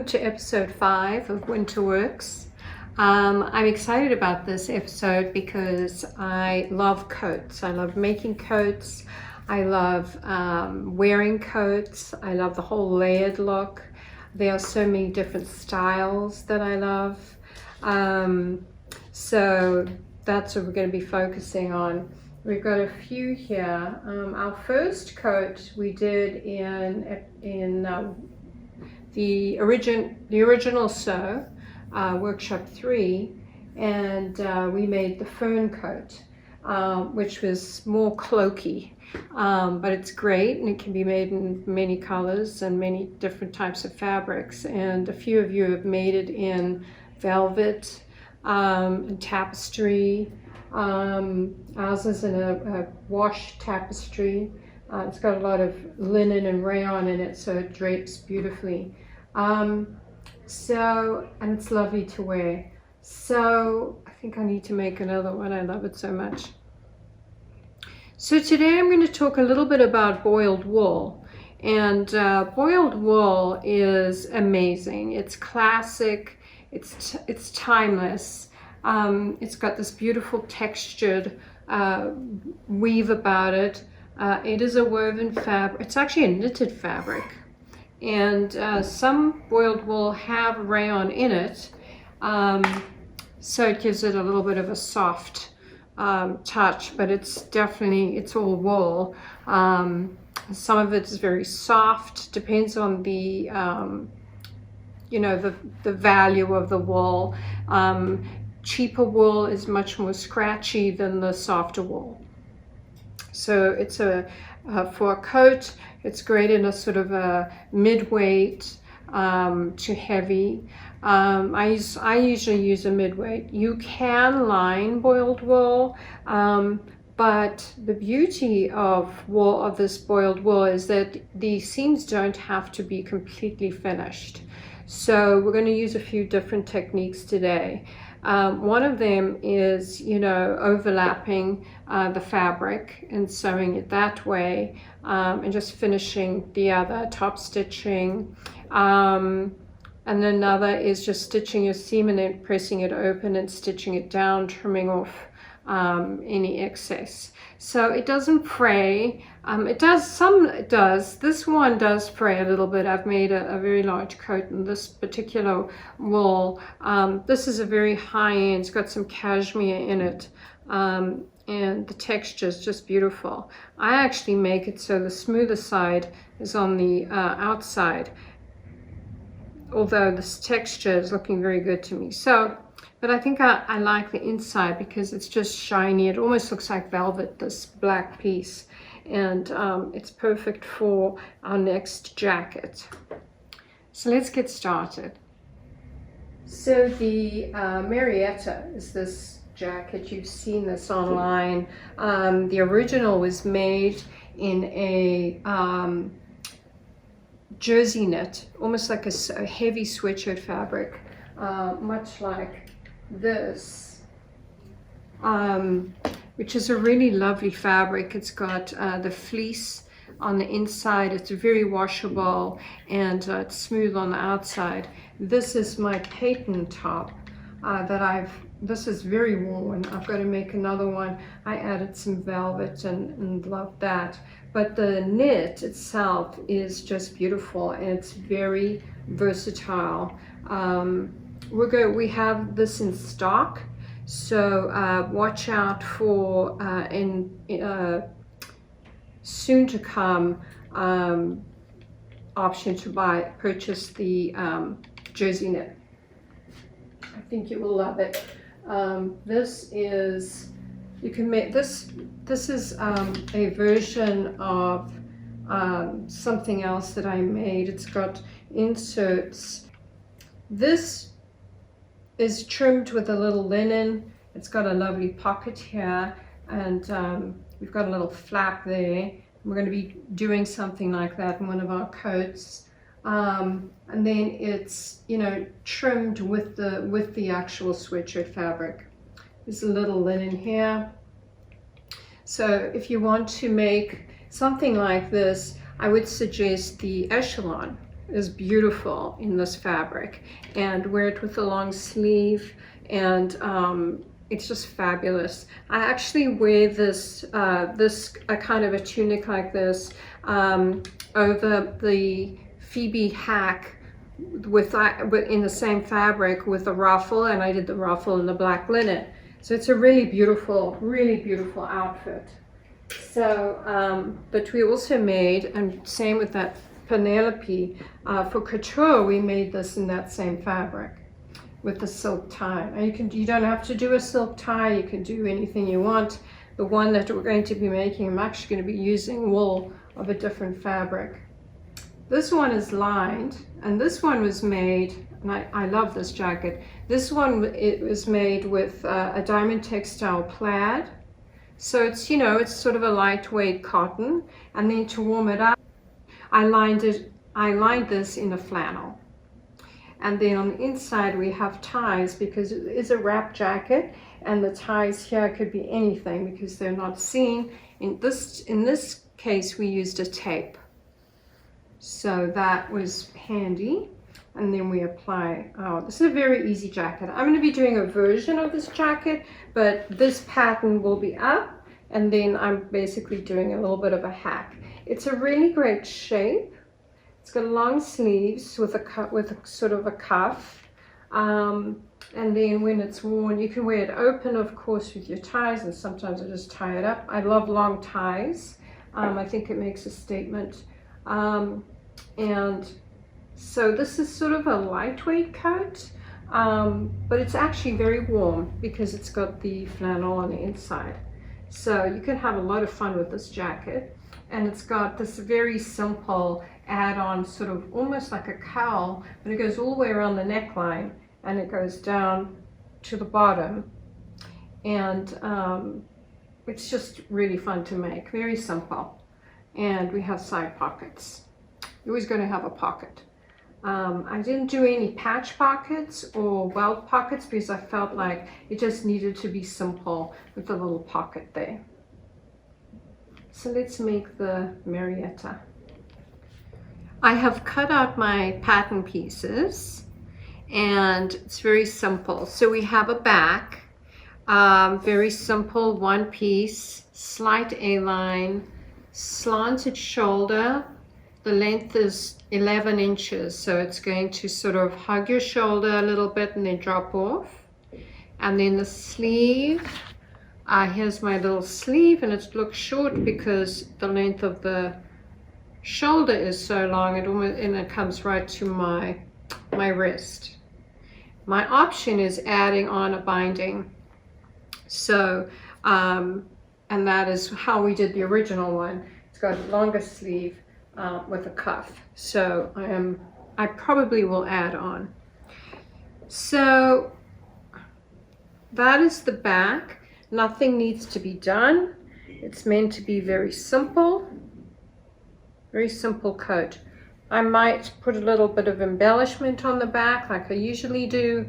to episode 5 of Winterworks. I'm excited about this episode because I love coats. I love making coats. I love wearing coats. I love the whole layered look. There are so many different styles that I love. So that's what we're going to be focusing on. We've got a few here. Our first coat we did in the original sew workshop 3, and we made the fern coat, which was more cloaky, but it's great and it can be made in many colors and many different types of fabrics, and a few of you have made it in velvet and tapestry. Ours is in a wash tapestry. It's got a lot of linen and rayon in it, so it drapes beautifully. And it's lovely to wear. So I think I need to make another one. I love it so much. So today I'm going to talk a little bit about boiled wool. And boiled wool is amazing. It's classic. It's timeless. It's got this beautiful textured weave about it. It is a woven fabric. It's actually a knitted fabric. And some boiled wool have rayon in it, so it gives it a little bit of a soft touch, but it's all wool. Some of it is very soft, depends on the the value of the wool. Cheaper wool is much more scratchy than the softer wool. So it's for a coat, it's great in a sort of a mid-weight to heavy. I usually use a mid-weight. You can line boiled wool, but the beauty of this boiled wool is that the seams don't have to be completely finished. So we're going to use a few different techniques today. One of them is, overlapping the fabric and sewing it that way, and just finishing the other, top stitching. And another is just stitching your seam and then pressing it open and stitching it down, trimming off any excess. So it doesn't fray. It does. This one does fray a little bit. I've made a very large coat in this particular wool. This is a very high end. It's got some cashmere in it. And the texture is just beautiful. I actually make it so the smoother side is on the outside, although this texture is looking very good to me. But I think I like the inside because it's just shiny. It almost looks like velvet, this black piece. And it's perfect for our next jacket. So let's get started. So the Marietta is this jacket. You've seen this online. The original was made in a jersey knit, almost like a heavy sweatshirt fabric, much like this, which is a really lovely fabric. It's got the fleece on the inside. It's very washable, and it's smooth on the outside. This is my patent top this is very worn. I've got to make another one. I added some velvet and love that. But the knit itself is just beautiful, and it's very versatile. We have this in stock, so watch out for soon to come option to purchase the jersey knit. I think you will love it. This is, you can make this is a version of something else that I made. It's got inserts. This is trimmed with a little linen. It's got a lovely pocket here, and we've got a little flap there. We're going to be doing something like that in one of our coats. And then it's, trimmed with the actual sweatshirt fabric. There's a little linen here. So if you want to make something like this, I would suggest the echelon. is beautiful in this fabric, and wear it with a long sleeve, and it's just fabulous. I actually wear this a kind of a tunic like this over the Phoebe hack with in the same fabric with a ruffle, and I did the ruffle in the black linen. So it's a really beautiful outfit. So but we also made, and same with that Penelope, for couture we made this in that same fabric with the silk tie. And you don't have to do a silk tie, you can do anything you want. The one that we're going to be making, I'm actually going to be using wool of a different fabric. This one is lined, and this one was made, and I love this jacket. This one, it was made with a diamond textile plaid. So it's, you know, it's sort of a lightweight cotton, and then to warm it up, I lined this in a flannel. And then on the inside we have ties, because it is a wrap jacket, and the ties here could be anything because they're not seen. In this case we used a tape. So that was handy. And then we apply, this is a very easy jacket. I'm going to be doing a version of this jacket, but this pattern will be up, and then I'm basically doing a little bit of a hack. It's a really great shape. It's got long sleeves with a sort of a cuff, and then when it's worn, you can wear it open, of course, with your ties, and sometimes I just tie it up. I love long ties. I think it makes a statement. And so this is sort of a lightweight coat, but it's actually very warm because it's got the flannel on the inside. So you can have a lot of fun with this jacket. And it's got this very simple add-on, sort of almost like a cowl, but it goes all the way around the neckline, and it goes down to the bottom. And it's just really fun to make, very simple. And we have side pockets. You're always going to have a pocket. I didn't do any patch pockets or welt pockets because I felt like it just needed to be simple with a little pocket there. So let's make the Marietta. I have cut out my pattern pieces, and it's very simple. So we have a back, very simple one piece, slight A-line, slanted shoulder. The length is 11 inches, so it's going to sort of hug your shoulder a little bit and then drop off. And then the sleeve, here's my little sleeve, and it looks short because the length of the shoulder is so long, and it comes right to my wrist. My option is adding on a binding. So, and that is how we did the original one. It's got a longer sleeve with a cuff. So I probably will add on. So that is the back. Nothing needs to be done. It's meant to be very simple coat. I might put a little bit of embellishment on the back like I usually do.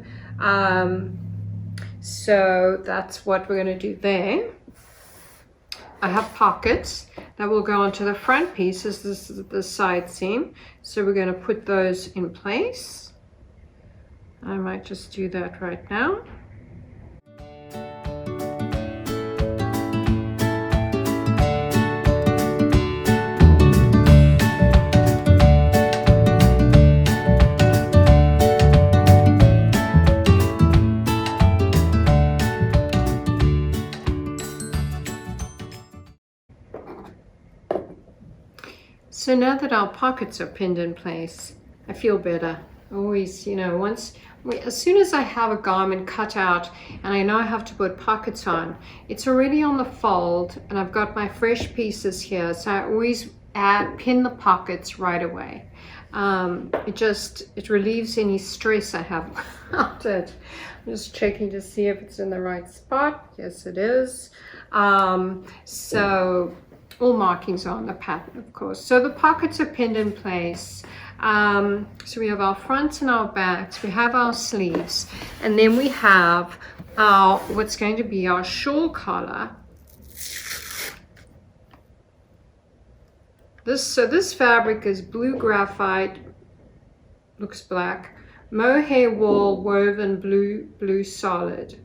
So that's what we're going to do there. I have pockets that will go onto the front pieces. This is the side seam. So we're going to put those in place. I might just do that right now. So now that our pockets are pinned in place, I feel better. Always, you know, as soon as I have a garment cut out and I know I have to put pockets on, it's already on the fold, and I've got my fresh pieces here, so I always pin the pockets right away. It relieves any stress I have about it. I'm just checking to see if it's in the right spot. Yes, it is. So all markings are on the pattern, of course. So the pockets are pinned in place. So we have our fronts and our backs, we have our sleeves, and then we have what's going to be our shawl collar. This fabric is blue graphite looks black. Mohair wool woven blue solid.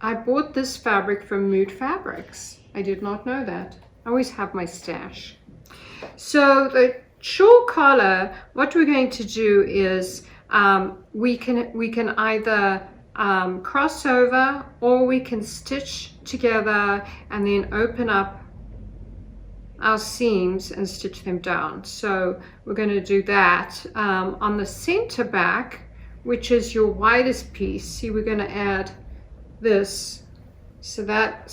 I bought this fabric from Mood Fabrics. I did not know that. I always have my stash. So the shawl collar, what we're going to do is we can either cross over, or we can stitch together and then open up our seams and stitch them down. So we're going to do that. On the center back, which is your widest piece, see, we're going to add this, so that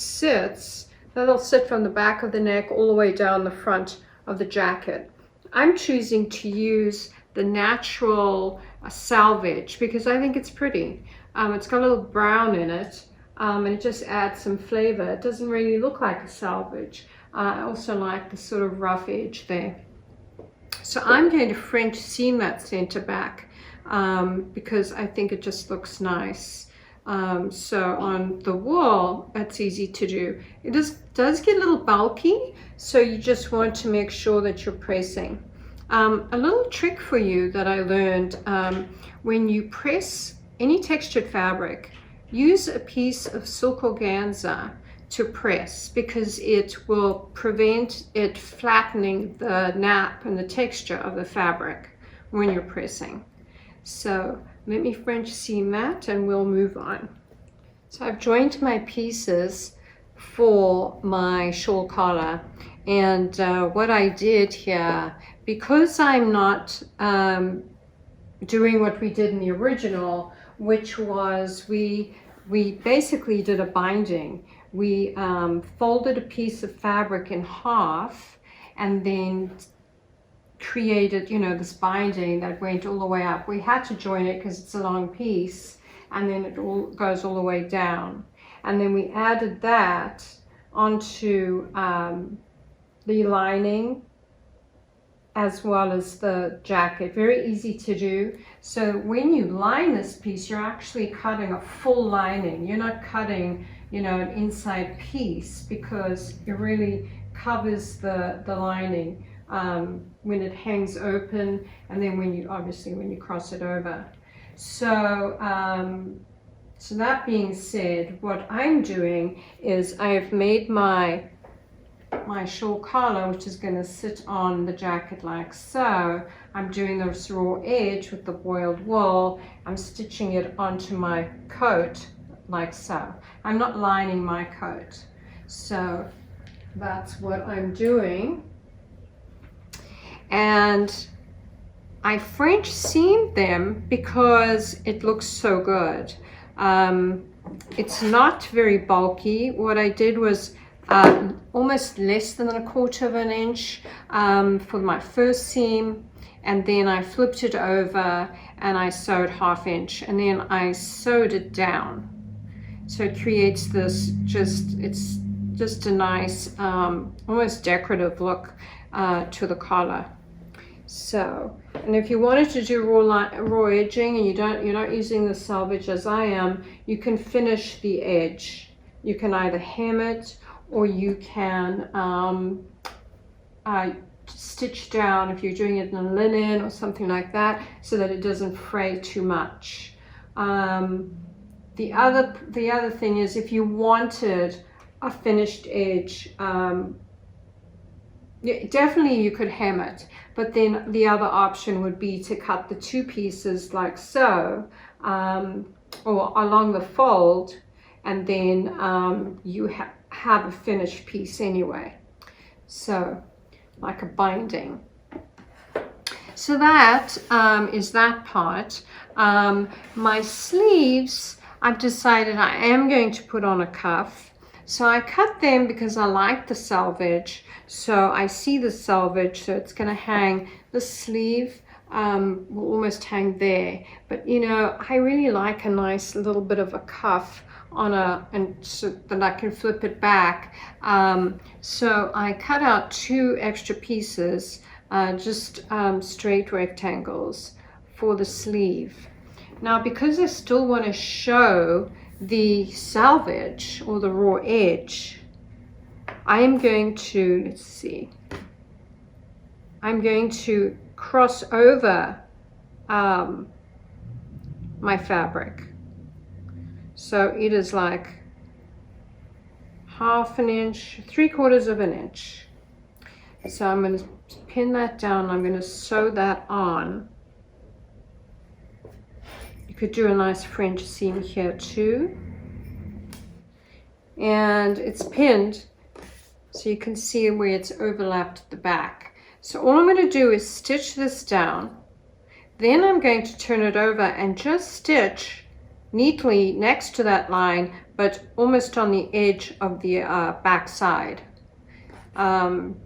that'll sit from the back of the neck all the way down the front of the jacket. I'm choosing to use the natural selvage because I think it's pretty. It's got a little brown in it, and it just adds some flavor. It doesn't really look like a selvage. I also like the sort of rough edge there. So I'm going to French seam that center back because I think it just looks nice. So on the wool, that's easy to do. It does get a little bulky, so you just want to make sure that you're pressing. A little trick for you that I learned, when you press any textured fabric, use a piece of silk organza to press, because it will prevent it flattening the nap and the texture of the fabric when you're pressing. So let me French seam that and we'll move on. So I've joined my pieces for my shawl collar, and what I did here, because I'm not doing what we did in the original, which was we basically did a binding. We folded a piece of fabric in half and then created, you know, this binding that went all the way up. We had to join it because it's a long piece, and then it all goes all the way down. And then we added that onto the lining as well as the jacket. Very easy to do. So when you line this piece, you're actually cutting a full lining. You're not cutting, you know, an inside piece, because it really covers the lining when it hangs open, and then when you cross it over. So so that being said, what I'm doing is I have made my shawl collar, which is going to sit on the jacket like so. I'm doing this raw edge with the boiled wool. I'm stitching it onto my coat like so. I'm not lining my coat. So that's what I'm doing. And I French seamed them because it looks so good. It's not very bulky. What I did was almost less than 1/4 of an inch for my first seam, and then I flipped it over and I sewed 1/2 inch, and then I sewed it down. So it creates this it's just a nice almost decorative look to the collar. So, and if you wanted to do raw edging and you're not using the selvage as I am, you can finish the edge. You can either hem it, or you can stitch down if you're doing it in linen or something like that, so that it doesn't fray too much. The other thing is, if you wanted a finished edge, definitely you could hem it, but then the other option would be to cut the two pieces like so, or along the fold, and then you have a finished piece anyway. So like a binding. So that is that part. My sleeves, I've decided I am going to put on a cuff. So I cut them because I like the selvage. So I see the selvage, so it's going to hang, the sleeve will almost hang there. But you know, I really like a nice little bit of a cuff on and so that I can flip it back. So I cut out 2 extra pieces, just straight rectangles for the sleeve. Now, because I still want to show the selvage or the raw edge, I am going to, let's see, I'm going to cross over my fabric. So it is like 1/2 inch, 3/4 of an inch. So I'm going to pin that down. I'm going to sew that on. You could do a nice French seam here too. And it's pinned so you can see where it's overlapped at the back. So all I'm going to do is stitch this down. Then I'm going to turn it over and just stitch neatly next to that line, but almost on the edge of the back side.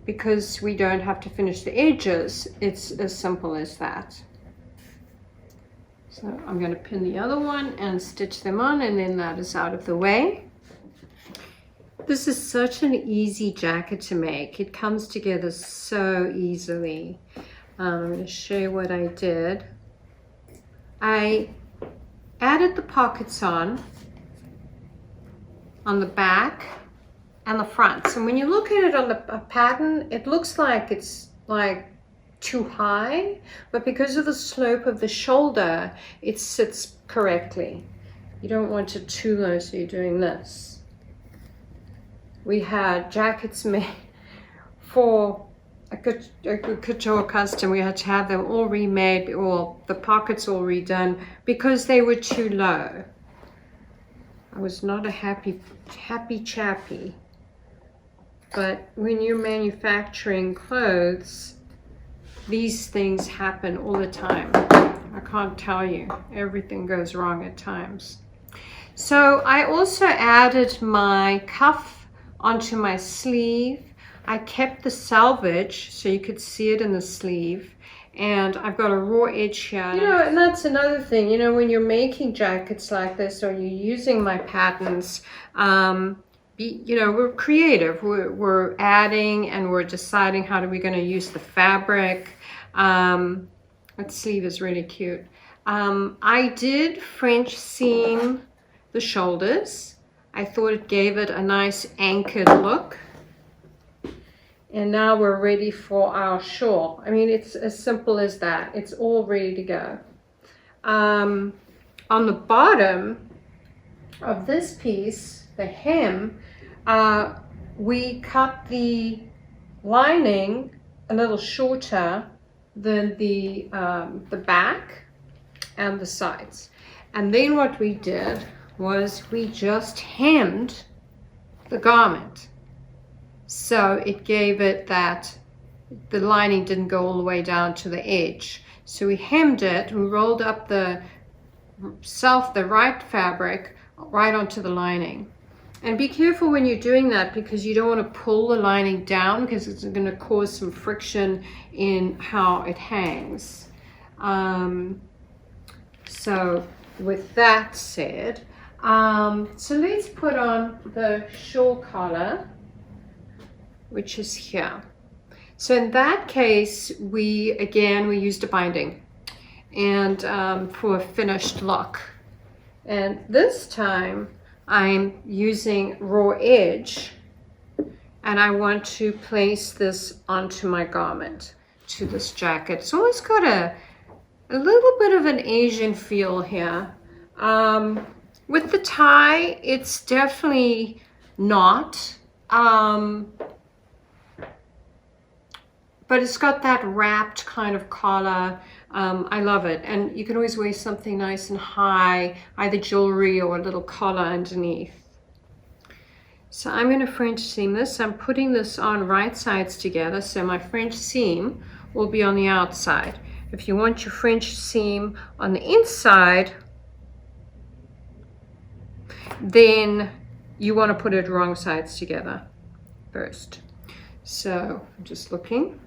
Because we don't have to finish the edges, it's as simple as that. So I'm going to pin the other one and stitch them on, and then that is out of the way. This is such an easy jacket to make. It comes together so easily. I'm going to show you what I did. I added the pockets on the back and the front. So when you look at it on the pattern, it looks like it's like too high, but because of the slope of the shoulder, it sits correctly. You don't want it too low, so you're doing this. We had jackets made for a couture custom. We had to have them all remade, or the pockets all redone because they were too low. I was not a happy chappy. But when you're manufacturing clothes, these things happen all the time. I can't tell you. Everything goes wrong at times. So I also added my cuff onto my sleeve. I kept the selvage so you could see it in the sleeve, and I've got a raw edge here. You know, and that's another thing, you know, when you're making jackets like this or you're using my patterns, you know, we're creative. We're adding and we're deciding how are we going to use the fabric. That sleeve is really cute. I did French seam the shoulders. I thought it gave it a nice anchored look. And now we're ready for our shawl. I mean, it's as simple as that. It's all ready to go. On the bottom of this piece, the hem, we cut the lining a little shorter than the back and the sides. And then what we did was we just hemmed the garment. So it gave it that the lining didn't go all the way down to the edge. So we hemmed it, we rolled up the right fabric right onto the lining. And be careful when you're doing that, because you don't want to pull the lining down, because it's going to cause some friction in how it hangs. So with that said, so let's put on the shawl collar, which is here. So in that case, we used a binding and for a finished look. And this time I'm using raw edge, and I want to place this onto my garment, to this jacket. It's always got a little bit of an Asian feel here. With the tie, it's definitely not. But it's got that wrapped kind of collar. I love it. And you can always wear something nice and high, either jewelry or a little collar underneath. So I'm going to French seam this. I'm putting this on right sides together, so my French seam will be on the outside. If you want your French seam on the inside, then you want to put it wrong sides together first. So I'm just looking.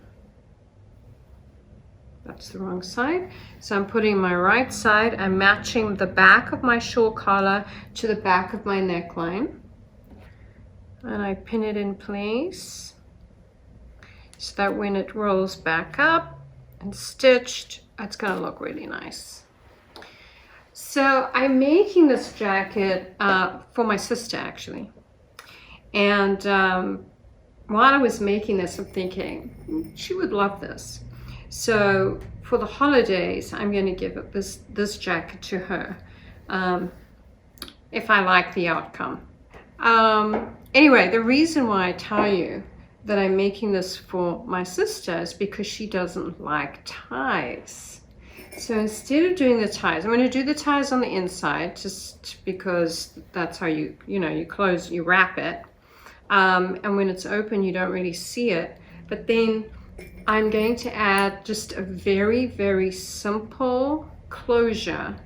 That's the wrong side. So I'm putting my right side. I'm matching the back of my shawl collar to the back of my neckline. And I pin it in place so that when it rolls back up and stitched, it's going to look really nice. So I'm making this jacket for my sister, actually. And while I was making this, I'm thinking she would love this. So for the holidays, I'm going to give this jacket to her, if I like the outcome. Anyway, the reason why I tell you that I'm making this for my sister is because she doesn't like ties. So instead of doing the ties, I'm going to do the ties on the inside, just because that's how you wrap it. And when it's open, you don't really see it. But then I'm going to add just a very, very simple closure.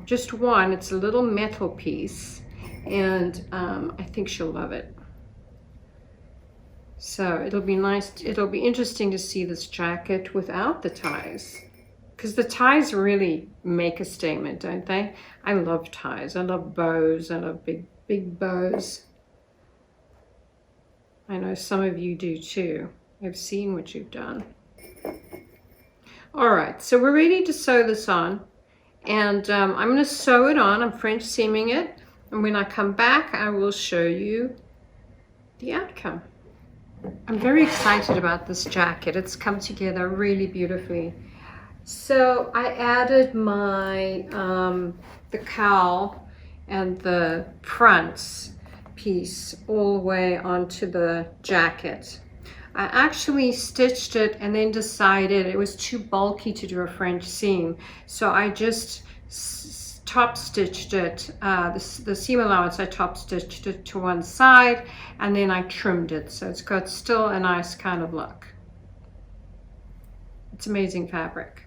Just one, it's a little metal piece, and I think she'll love it. So it'll be nice, it'll be interesting to see this jacket without the ties, because the ties really make a statement, don't they? I love ties, I love bows, I love big bows. I know some of you do too. I've seen what you've done. All right, so we're ready to sew this on, and I'm going to sew it on. I'm French seaming it, and when I come back, I will show you the outcome. I'm very excited about this jacket. It's come together really beautifully. So I added my the cowl and the fronts piece all the way onto the jacket. I actually stitched it and then decided it was too bulky to do a French seam, so I just top stitched it, the seam allowance, I top stitched it to one side, and then I trimmed it, so it's got still a nice kind of look. It's amazing fabric.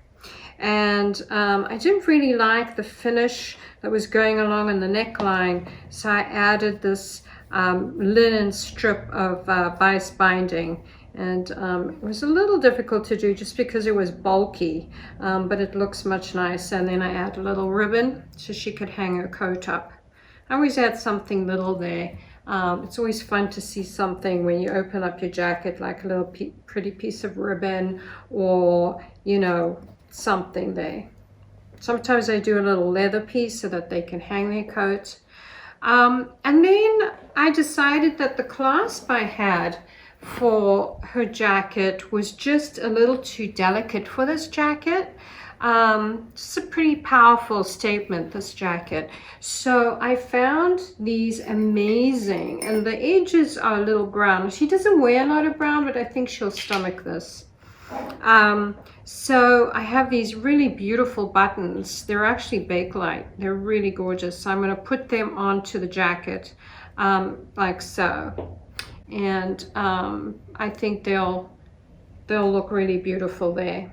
And I didn't really like the finish that was going along in the neckline, so I added this linen strip of bias binding, and it was a little difficult to do just because it was bulky, but it looks much nicer. And then I add a little ribbon so she could hang her coat up. I always add something little there. It's always fun to see something when you open up your jacket, like a little pretty piece of ribbon, or something there. Sometimes I do a little leather piece so that they can hang their coat. And then I decided that the clasp I had for her jacket was just a little too delicate for this jacket. It's a pretty powerful statement, this jacket. So I found these amazing, and the edges are a little brown. She doesn't wear a lot of brown, but I think she'll stomach this. So I have these really beautiful buttons. They're actually Bakelite. They're really gorgeous. So I'm going to put them onto the jacket like so. And I think they'll look really beautiful there.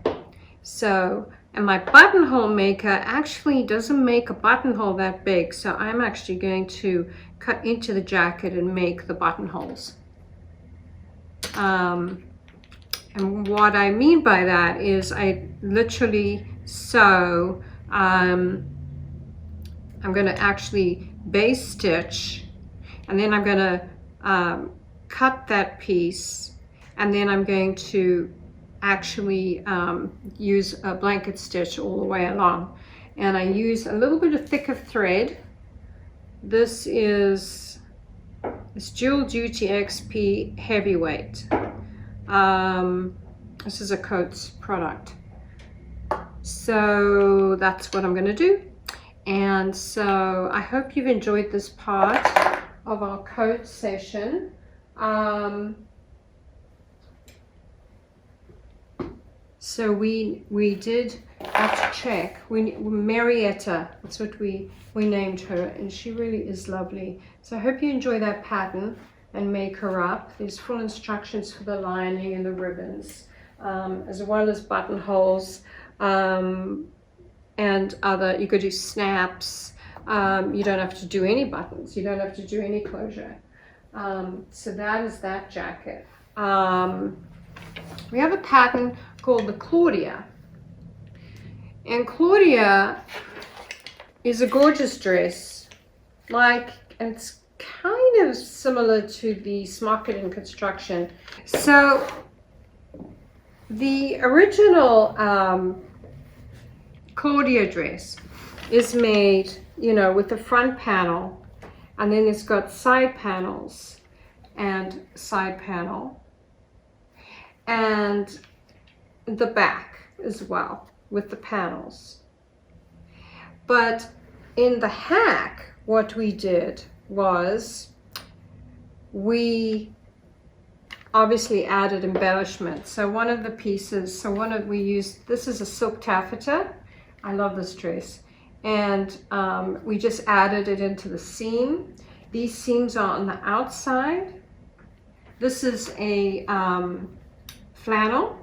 So, and my buttonhole maker actually doesn't make a buttonhole that big, so I'm actually going to cut into the jacket and make the buttonholes. And what I mean by that is I literally sew, I'm going to actually base stitch, and then I'm going to cut that piece, and then I'm going to actually use a blanket stitch all the way along. And I use a little bit of thicker thread. This is Dual Duty XP Heavyweight. This is a Coats product. So that's what I'm going to do. And so I hope you've enjoyed this part of our coat session. So we did have to check. Marietta, that's what we named her, and she really is lovely. So I hope you enjoy that pattern and make her up. There's full instructions for the lining and the ribbons, as well as buttonholes, and other, you could do snaps. You don't have to do any buttons. You don't have to do any closure. So that is that jacket. We have a pattern called the Claudia. And Claudia is a gorgeous dress. And it's kind of similar to the Smocket in Construction. So the original Claudia dress is made, with the front panel, and then it's got side panels and side panel. And the back as well with the panels. But in the hack, what we did was we obviously added embellishments. So one of the pieces, we used, this is a silk taffeta. I love this dress. And we just added it into the seam. These seams are on the outside. This is a flannel.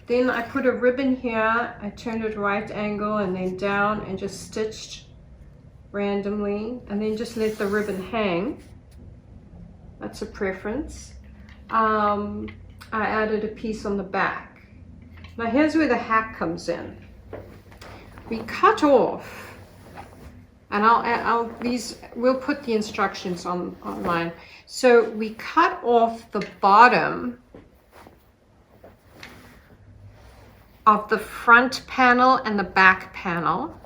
Then I put a ribbon here. I turned it right angle and then down and just stitched randomly, and then just let the ribbon hang. That's a preference. I added a piece on the back. Now here's where the hack comes in. We cut off, and we'll put the instructions online. So we cut off the bottom of the front panel and the back panel,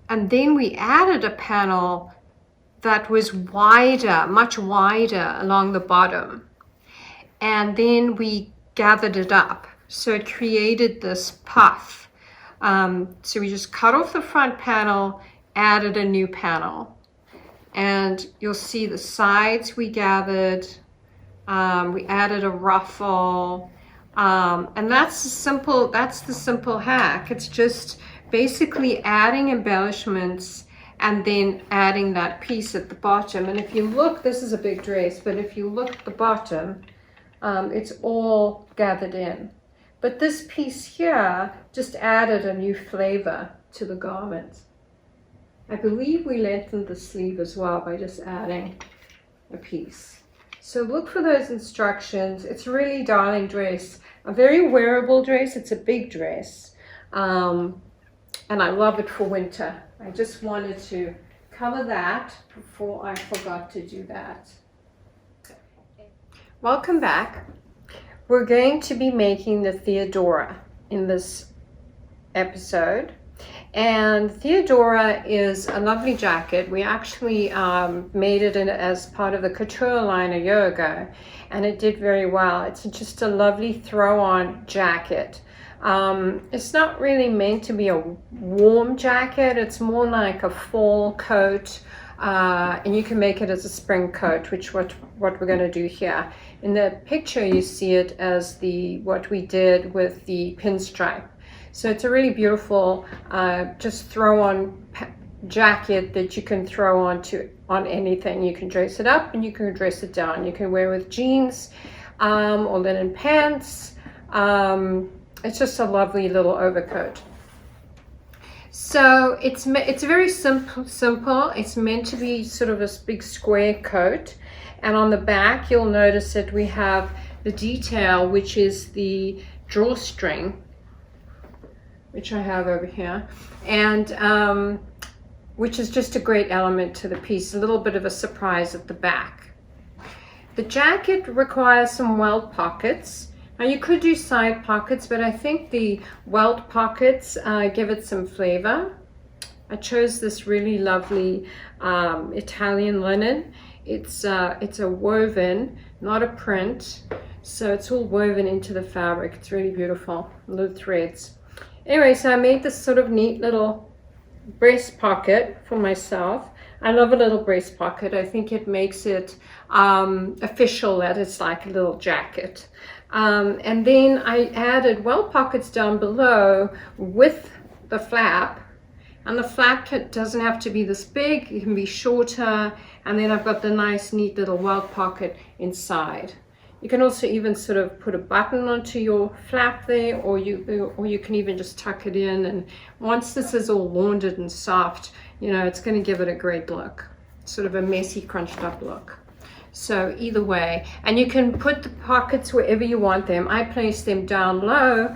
and then we added a panel that was wider, much wider along the bottom, and then we gathered it up, so it created this puff. So we just cut off the front panel, added a new panel, and you'll see the sides we gathered. We added a ruffle, and that's the simple hack. It's just basically adding embellishments and then adding that piece at the bottom. And if you look, this is a big dress, but if you look at the bottom, it's all gathered in. But this piece here just added a new flavor to the garment. I believe we lengthened the sleeve as well by just adding a piece. So look for those instructions. It's a really darling dress, a very wearable dress. It's a big dress, and I love it for winter. I just wanted to cover that before I forgot to do that. Welcome back. We're going to be making the Theodora in this episode. And Theodora is a lovely jacket. We actually made it as part of the couture line a year ago, and it did very well. It's just a lovely throw-on jacket. It's not really meant to be a warm jacket. It's more like a fall coat, and you can make it as a spring coat, which what we're going to do here. In the picture you see it as what we did with the pinstripe. So it's a really beautiful just throw on jacket that you can throw on anything. You can dress it up and you can dress it down. You can wear with jeans or linen pants. It's just a lovely little overcoat. So it's very simple. It's meant to be sort of a big square coat. And on the back, you'll notice that we have the detail, which is the drawstring, which I have over here, and which is just a great element to the piece, a little bit of a surprise at the back. The jacket requires some welt pockets. Now you could do side pockets, but I think the welt pockets give it some flavor. I chose this really lovely Italian linen. It's a woven, not a print, so it's all woven into the fabric. It's really beautiful, little threads. Anyway, so I made this sort of neat little breast pocket for myself. I love a little breast pocket. I think it makes it official that it's like a little jacket. And then I added welt pockets down below with the flap. And the flap doesn't have to be this big, it can be shorter. And then I've got the nice, neat little welt pocket inside. You can also even sort of put a button onto your flap there, or you can even just tuck it in. And once this is all laundered and soft, you know, it's going to give it a great look, sort of a messy, crunched up look. So either way, and you can put the pockets wherever you want them. I placed them down low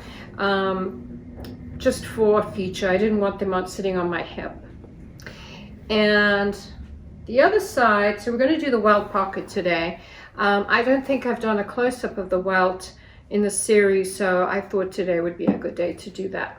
just for a feature. I didn't want them out sitting on my hip. And the other side, so we're going to do the welt pocket today. I don't think I've done a close-up of the welt in the series, so I thought today would be a good day to do that.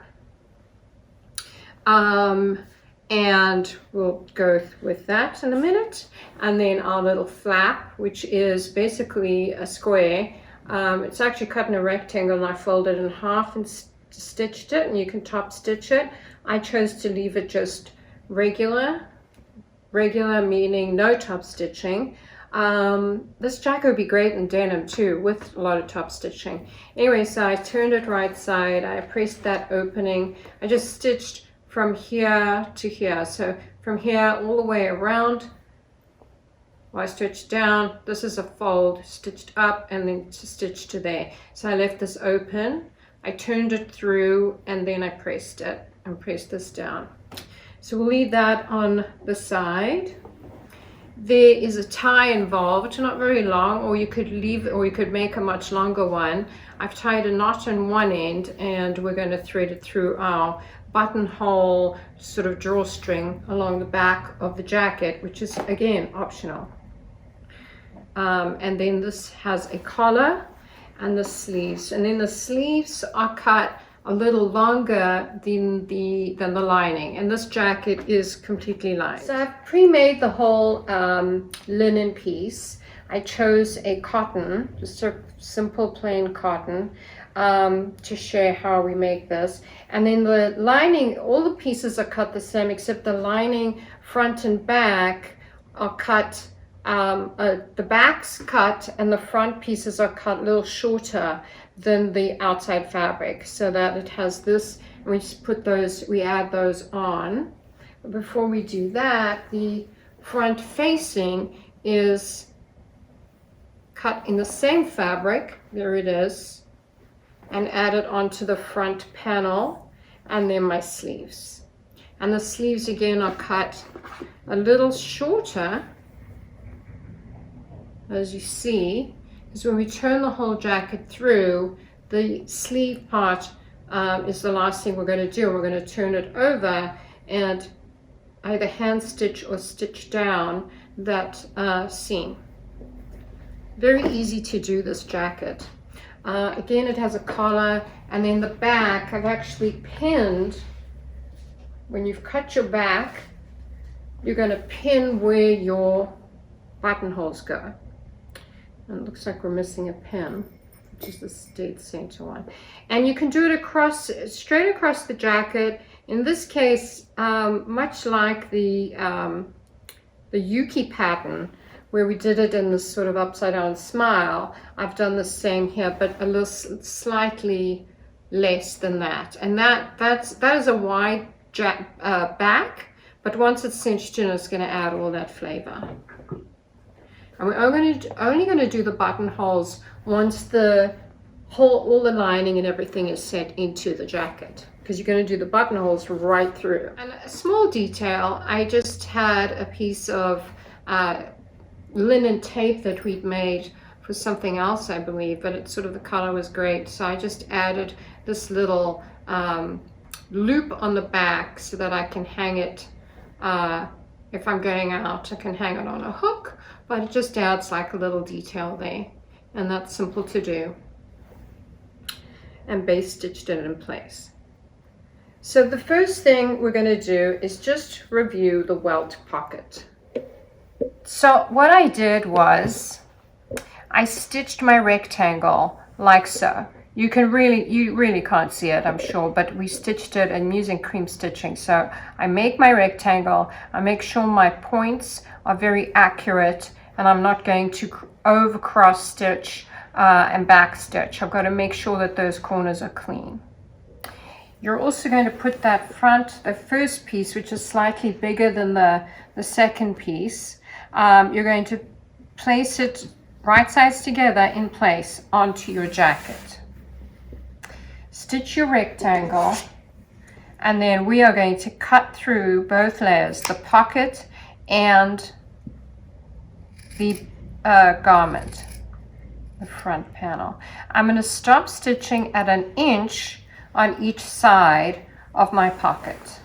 And we'll go with that in a minute. And then our little flap, which is basically a square. It's actually cut in a rectangle, and I folded it in half and stitched it, and you can top stitch it. I chose to leave it just regular meaning no top stitching. This jacket would be great in denim too, with a lot of top stitching. Anyway, so I turned it right side, I pressed that opening, I just stitched from here to here, so from here all the way around. I stitched down, this is a fold, stitched up, and then stitched to there. So I left this open, I turned it through, and then I pressed it and pressed this down. So we'll leave that on the side. There is a tie involved, not very long, or you could leave, or you could make a much longer one. I've tied a knot on one end, and we're going to thread it through our buttonhole sort of drawstring along the back of the jacket, which is again optional. And then this has a collar and the sleeves, and then the sleeves are cut a little longer than the lining, and this jacket is completely lined. So I've pre-made the whole linen piece. I chose a cotton, just a simple plain cotton, to share how we make this. And then the lining, all the pieces are cut the same, except the lining front and back are cut, the back's cut and the front pieces are cut a little shorter than the outside fabric, so that it has this, and we just put those, we add those on. But before we do that, the front facing is cut in the same fabric, there it is, and added onto the front panel, and then my sleeves. And the sleeves again are cut a little shorter, as you see, because when we turn the whole jacket through, the sleeve part is the last thing we're going to do. We're going to turn it over and either hand stitch or stitch down that seam. Very easy to do this jacket. Again, it has a collar, and then the back I've actually pinned. When you've cut your back, you're going to pin where your buttonholes go. And it looks like we're missing a pin, which is the dead center one. And you can do it across, straight across the jacket. In this case, much like the Yuki pattern, where we did it in this sort of upside down smile, I've done the same here, but a little slightly less than that. And that is a wide back, but once it's cinched in, it's going to add all that flavor. And we're only going to do the buttonholes once all the lining and everything is set into the jacket, because you're going to do the buttonholes right through. And a small detail, I just had a piece of linen tape that we'd made for something else, I believe, but it's sort of, the color was great, so I just added this little loop on the back so that I can hang it, if I'm going out, I can hang it on a hook, but it just adds like a little detail there, and that's simple to do. And base stitched it in place. So the first thing we're going to do is just review the welt pocket. So what I did was I stitched my rectangle like so. You really can't see it, I'm sure, but we stitched it, and I'm using cream stitching. So I make my rectangle, I make sure my points are very accurate, and I'm not going to over cross stitch and back stitch. I've got to make sure that those corners are clean. You're also going to put that the first piece, which is slightly bigger than the second piece, you're going to place it right sides together in place onto your jacket. Stitch your rectangle, and then we are going to cut through both layers, the pocket and the garment, the front panel. I'm going to stop stitching at 1 inch on each side of my pocket.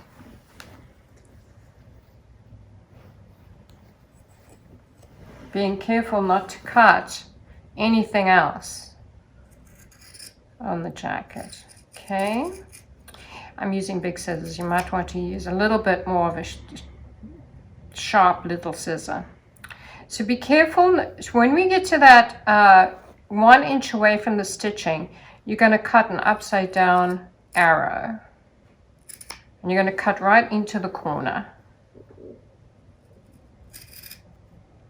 Being careful not to cut anything else on the jacket. Okay, I'm using big scissors. You might want to use a little bit more of a sharp little scissor. So be careful when we get to that 1 inch away from the stitching, you're going to cut an upside down arrow. And you're going to cut right into the corner.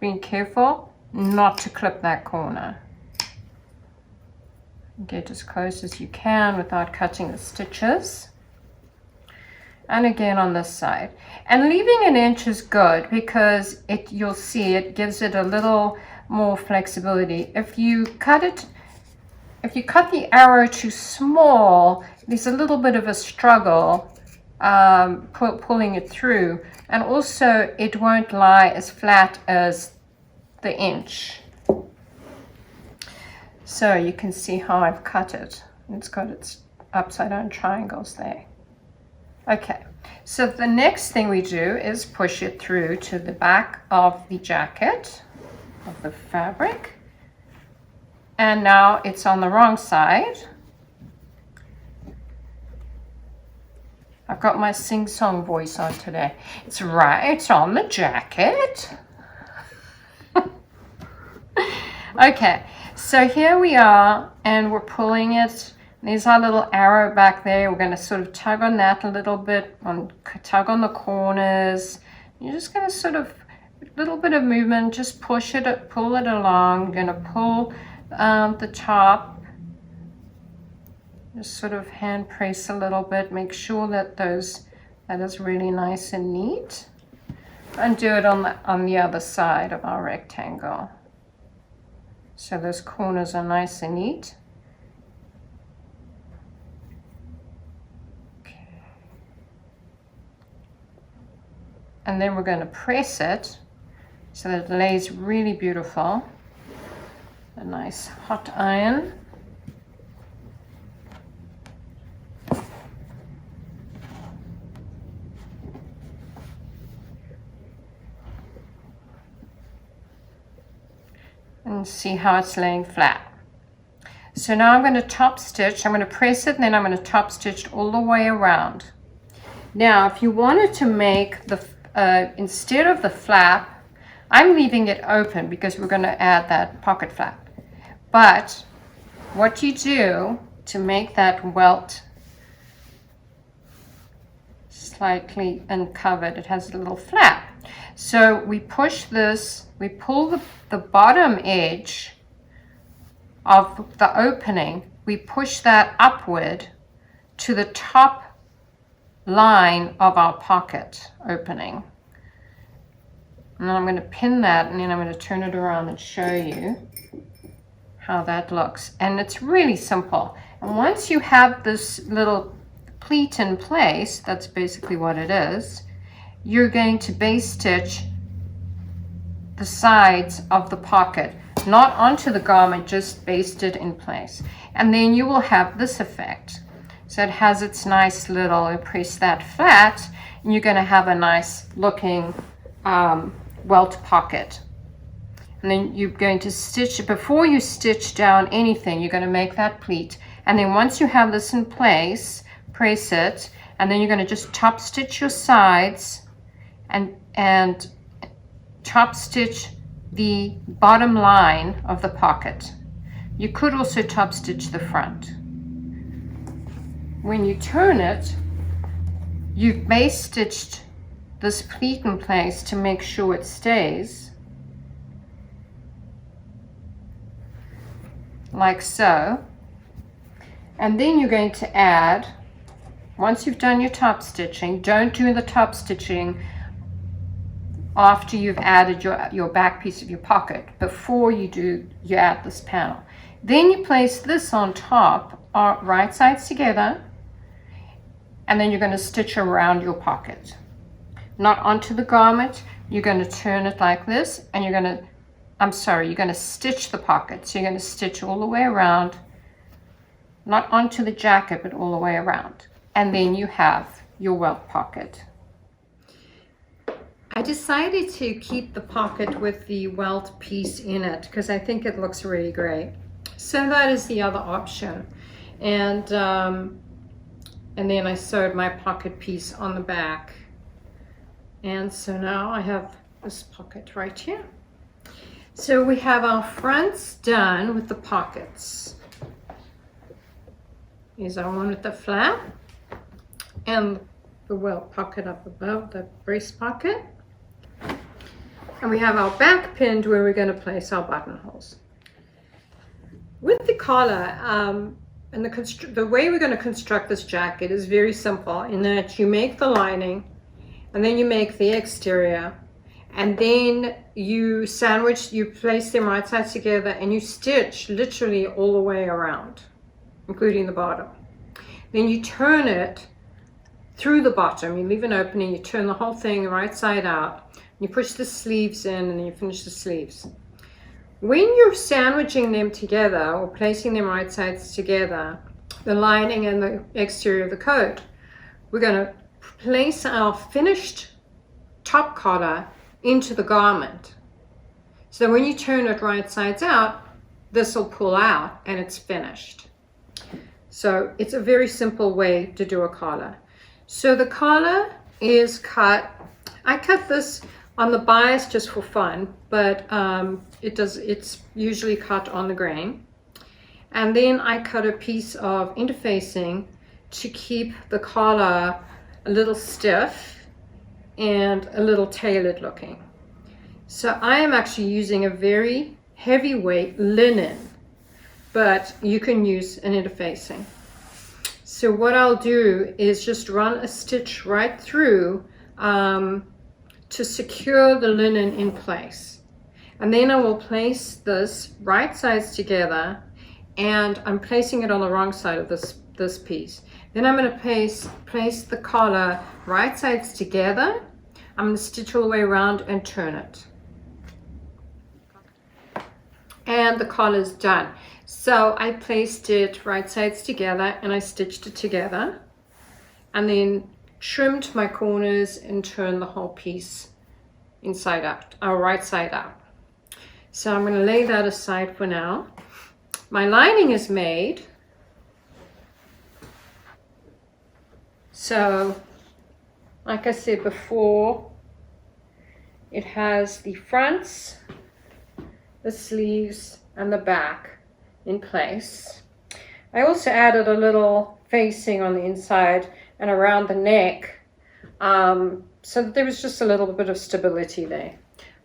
Being careful not to clip that corner. Get as close as you can without cutting the stitches. And again on this side. And leaving an inch is good because you'll see it gives it a little more flexibility. If you cut the arrow too small, there's a little bit of a struggle pulling it through, and also it won't lie as flat as the inch. So you can see how I've cut it. It's got its upside down triangles there. Okay, so the next thing we do is push it through to the back of the jacket, of the fabric. And now it's on the wrong side. I've got my sing-song voice on today. It's right on the jacket. Okay, so here we are, and we're pulling it. There's our little arrow back there. We're going to sort of tug on that a little bit, tug on the corners. You're just going to sort of, a little bit of movement, just push it, pull it along. You're going to pull the top. Just sort of hand press a little bit. Make sure that that is really nice and neat. And do it on the other side of our rectangle. So those corners are nice and neat. Okay. And then we're going to press it so that it lays really beautiful. A nice hot iron. And see how it's laying flat. So now I'm going to top stitch. I'm going to press it, and then I'm going to top stitch all the way around. Now if you wanted to make the instead of the flap, I'm leaving it open because we're going to add that pocket flap. But what you do to make that welt slightly uncovered, it has a little flap. So we push this, we pull the bottom edge of the opening, we push that upward to the top line of our pocket opening. And then I'm going to pin that, and then I'm going to turn it around and show you how that looks. And it's really simple. And once you have this little pleat in place, that's basically what it is, you're going to base stitch the sides of the pocket, not onto the garment, just basted it in place. And then you will have this effect. So it has its nice little, press that flat, and you're going to have a nice looking welt pocket. And then you're going to stitch, before you stitch down anything, you're going to make that pleat. And then once you have this in place, press it, and then you're going to just top stitch your sides and top stitch the bottom line of the pocket. You could also top stitch the front. When you turn it, you've base stitched this pleat in place to make sure it stays, like so. And then you're going to add, once you've done your top stitching, don't do the top stitching after you've added your back piece of your pocket. Before you add this panel. Then you place this on top, right sides together, and then you're going to stitch around your pocket. Not onto the garment. You're going to turn it like this, and you're going to stitch the pocket. So you're going to stitch all the way around, not onto the jacket, but all the way around. And then you have your welt pocket. I decided to keep the pocket with the welt piece in it because I think it looks really great. So that is the other option. And then I sewed my pocket piece on the back. And so now I have this pocket right here. So we have our fronts done with the pockets. Here's our one with the flap and the welt pocket up above, the breast pocket. And we have our back pinned where we're going to place our buttonholes. With the collar, and the way we're going to construct this jacket is very simple in that you make the lining and then you make the exterior and then you place them right sides together and you stitch literally all the way around, including the bottom. Then you turn it through the bottom, you leave an opening, you turn the whole thing right side out, you push the sleeves in and then you finish the sleeves. When you're sandwiching them together or placing them right sides together, the lining and the exterior of the coat, we're going to place our finished top collar into the garment. So when you turn it right sides out, this will pull out and it's finished. So it's a very simple way to do a collar. So the collar is cut. I cut this on the bias just for fun, but it's usually cut on the grain. And then I cut a piece of interfacing to keep the collar a little stiff and a little tailored looking. So I am actually using a very heavyweight linen, but you can use an interfacing. So what I'll do is just run a stitch right through to secure the linen in place. And then I will place this right sides together, and I'm placing it on the wrong side of this piece. Then I'm going to place the collar right sides together. I'm going to stitch all the way around and turn it. And the collar is done. So I placed it right sides together and I stitched it together and then trimmed my corners and turned the whole piece inside out, or right side out. So I'm going to lay that aside for now. My lining is made. So, like I said before, it has the fronts, the sleeves, and the back in place. I also added a little facing on the inside and around the neck, so that there was just a little bit of stability there.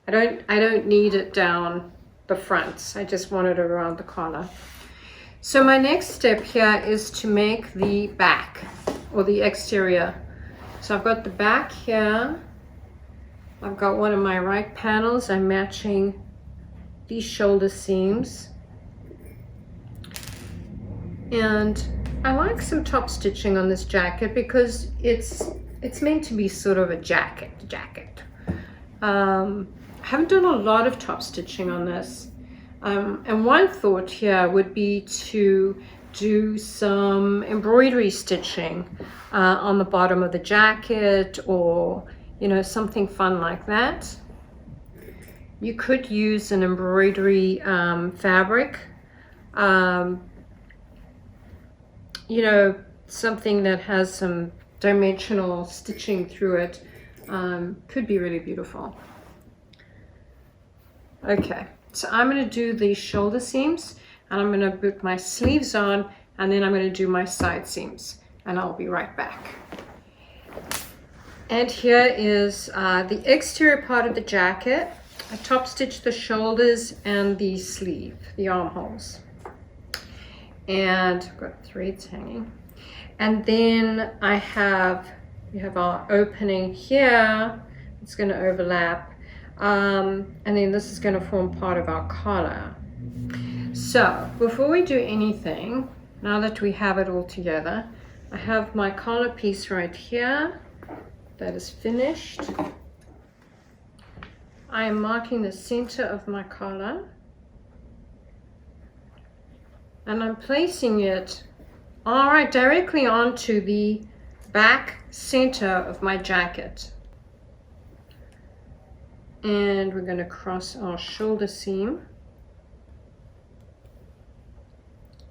I don't need it down the fronts. I just want it around the collar. So my next step here is to make the back or the exterior. So I've got the back here. I've got one of my right panels. I'm matching these shoulder seams. And I like some top stitching on this jacket because it's meant to be sort of a jacket. I haven't done a lot of top stitching on this. And one thought here would be to do some embroidery stitching on the bottom of the jacket, or something fun like that. You could use an embroidery fabric, something that has some dimensional stitching through it. Could be really beautiful. Okay, so I'm going to do these shoulder seams and I'm going to put my sleeves on, and then I'm going to do my side seams, and I'll be right back. And here is the exterior part of the jacket. I top stitched the shoulders and the sleeve, the armholes. And I've got threads hanging. And then we have our opening here. It's going to overlap. And then this is going to form part of our collar. So before we do anything, now that we have it all together, I have my collar piece right here that is finished. I am marking the center of my collar, and I'm placing it directly onto the back center of my jacket. And we're going to cross our shoulder seam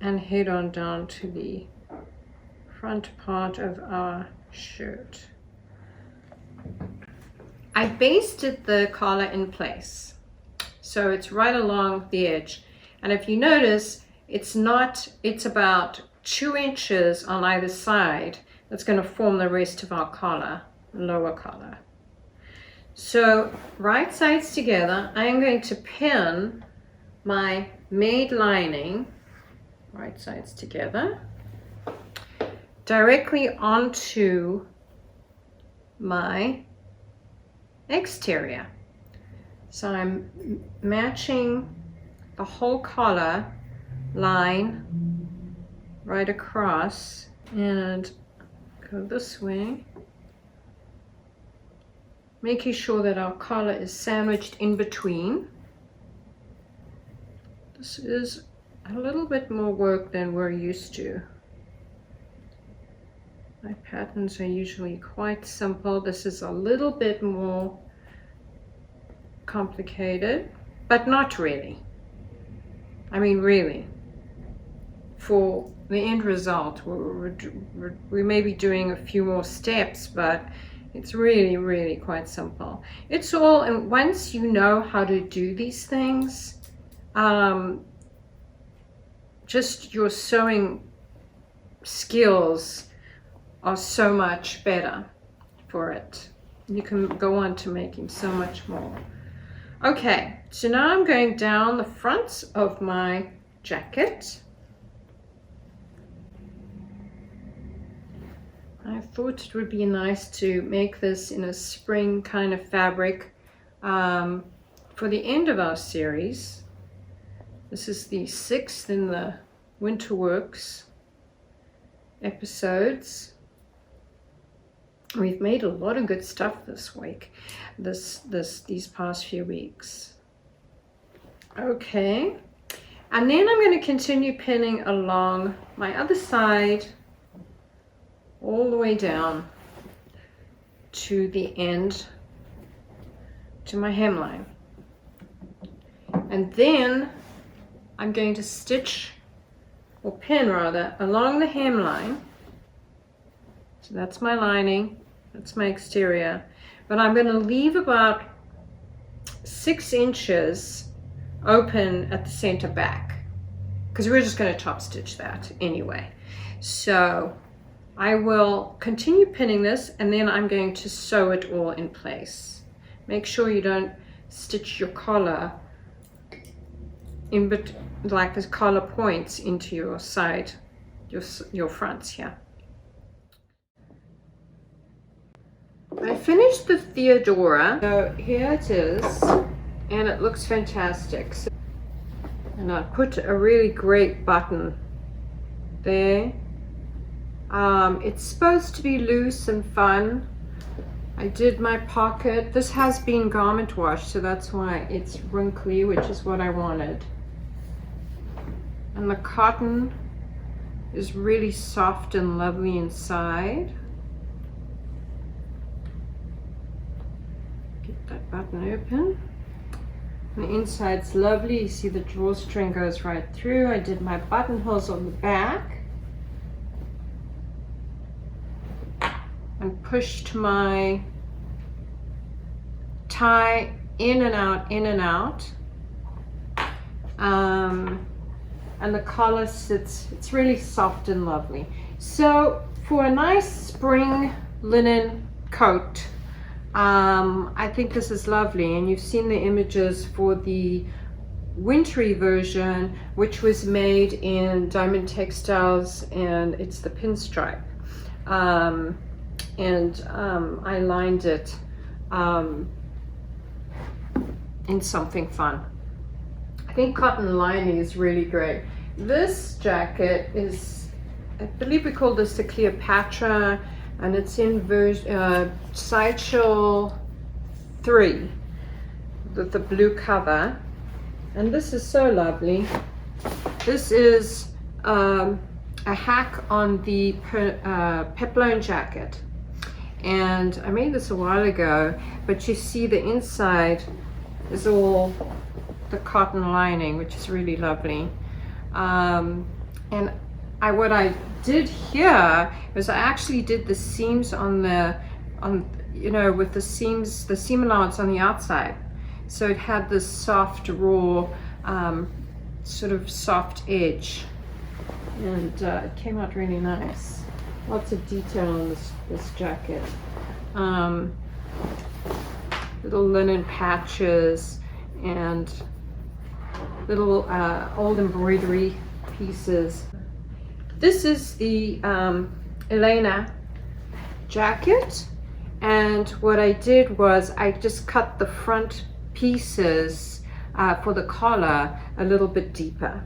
and head on down to the front part of our shirt. I basted the collar in place. So it's right along the edge. And if you notice, it's about 2 inches on either side that's going to form the rest of our collar, lower collar. So right sides together, I am going to pin my made lining, right sides together, directly onto my exterior. So I'm matching the whole collar line right across and go this way, making sure that our collar is sandwiched in between. This is a little bit more work than we're used to. My patterns are usually quite simple. This is a little bit more complicated, but not really. I mean, really. For the end result, we may be doing a few more steps, but it's really, really quite simple. It's all, and once you know how to do these things, just your sewing skills are so much better for it. You can go on to making so much more. Okay, so now I'm going down the front of my jacket. I thought it would be nice to make this in a spring kind of fabric for the end of our series. This is the 6th in the Winterworks episodes. We've made a lot of good stuff this week, these past few weeks. Okay, and then I'm going to continue pinning along my other side all the way down to the end, to my hemline. And then I'm going to stitch, or pin rather, along the hemline. So that's my lining, that's my exterior. But I'm going to leave about 6 inches open at the center back, because we're just going to top stitch that anyway. So I will continue pinning this, and then I'm going to sew it all in place. Make sure you don't stitch your collar in like the collar points into your side, your fronts here. I finished the Theodora, so here it is, and it looks fantastic. And I put a really great button there. It's supposed to be loose and fun. I did my pocket. This has been garment washed, so that's why it's wrinkly, which is what I wanted. And the cotton is really soft and lovely inside. Get that button open. The inside's lovely. You see the drawstring goes right through. I did my buttonholes on the back and pushed my tie in and out, in and out. And the collar sits, it's really soft and lovely. So for a nice spring linen coat, I think this is lovely. And you've seen the images for the wintry version, which was made in Diamond Textiles, and it's the pinstripe. I lined it in something fun. I think cotton lining is really great. This jacket is, I believe we call this the Cleopatra, and it's in Sideshell 3 with the blue cover. And this is so lovely. This is a hack on the peplon jacket. And I made this a while ago, but you see the inside is all the cotton lining, which is really lovely. What I did here was I actually did the seams with the seam allowance on the outside. So it had this soft, raw, sort of soft edge, and it came out really nice. Lots of detail on this jacket. Little linen patches and little old embroidery pieces. This is the Elena jacket, and what I did was I just cut the front pieces for the collar a little bit deeper,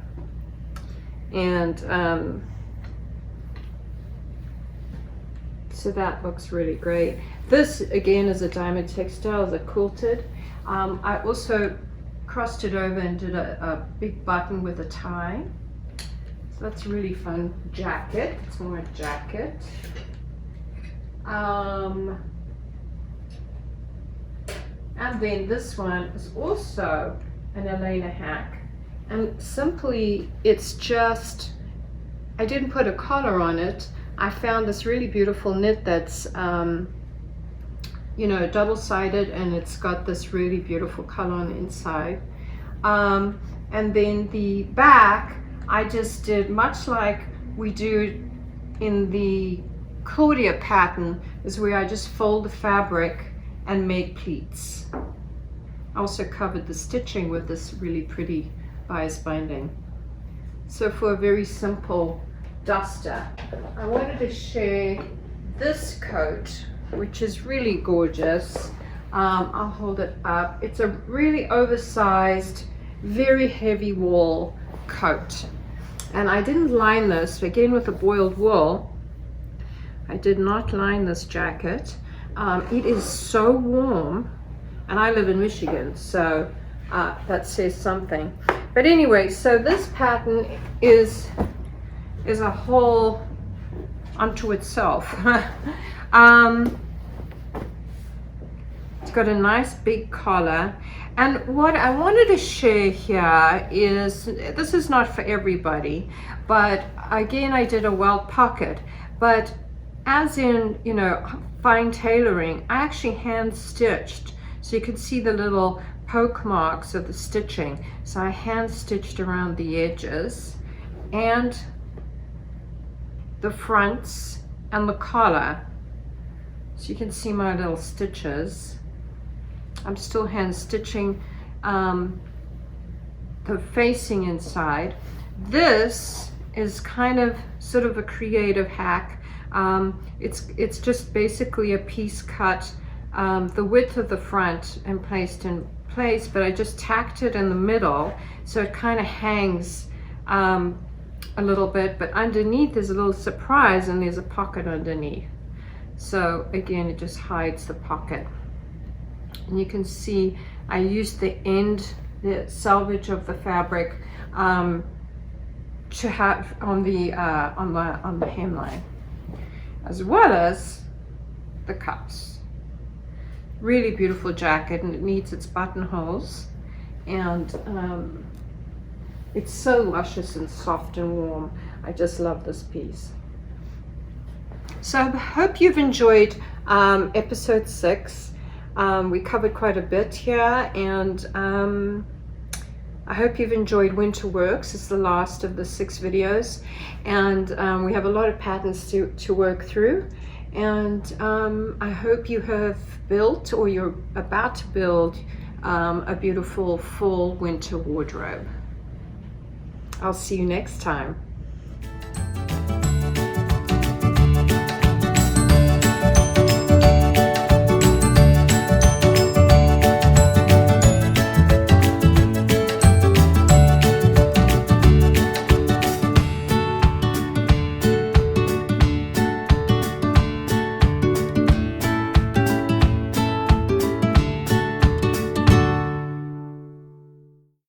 and so that looks really great. This again is a diamond textile, is a quilted. I also crossed it over and did a big button with a tie. So that's a really fun jacket. It's more a jacket. And then this one is also an Elena hack. And simply, it's just, I didn't put a collar on it. I found this really beautiful knit that's, you know, double-sided, and it's got this really beautiful color on the inside. And then the back, I just did much like we do in the Claudia pattern, is where I just fold the fabric and make pleats. I also covered the stitching with this really pretty bias binding. So for a very simple duster, I wanted to share this coat, which is really gorgeous. I'll hold it up. It's a really oversized, very heavy wool coat, and I didn't line this again with a boiled wool. I did not line this jacket. It is so warm, and I live in Michigan, so that says something. But anyway, so this pattern is a whole unto itself. It's got a nice big collar, and what I wanted to share here is, this is not for everybody, but again I did a Welt pocket, but as in, you know, fine tailoring, I actually hand stitched, so you can see the little poke marks of the stitching. So I hand stitched around the edges and the fronts and the collar, so you can see my little stitches. I'm still hand stitching the facing inside. This is kind of sort of a creative hack. It's just basically a piece cut the width of the front and placed in place, but I just tacked it in the middle so it kind of hangs a little bit, but underneath there's a little surprise, and there's a pocket underneath. So again, it just hides the pocket. And you can see I used the end, the selvage of the fabric, to have on the hemline, as well as the cuffs. Really beautiful jacket, and it needs its buttonholes, and it's so luscious and soft and warm. I just love this piece. So I hope you've enjoyed episode 6. We covered quite a bit here, and I hope you've enjoyed Winterworks. It's the last of the 6 videos, and we have a lot of patterns to work through, and I hope you have built, or you're about to build, a beautiful fall winter wardrobe. I'll see you next time.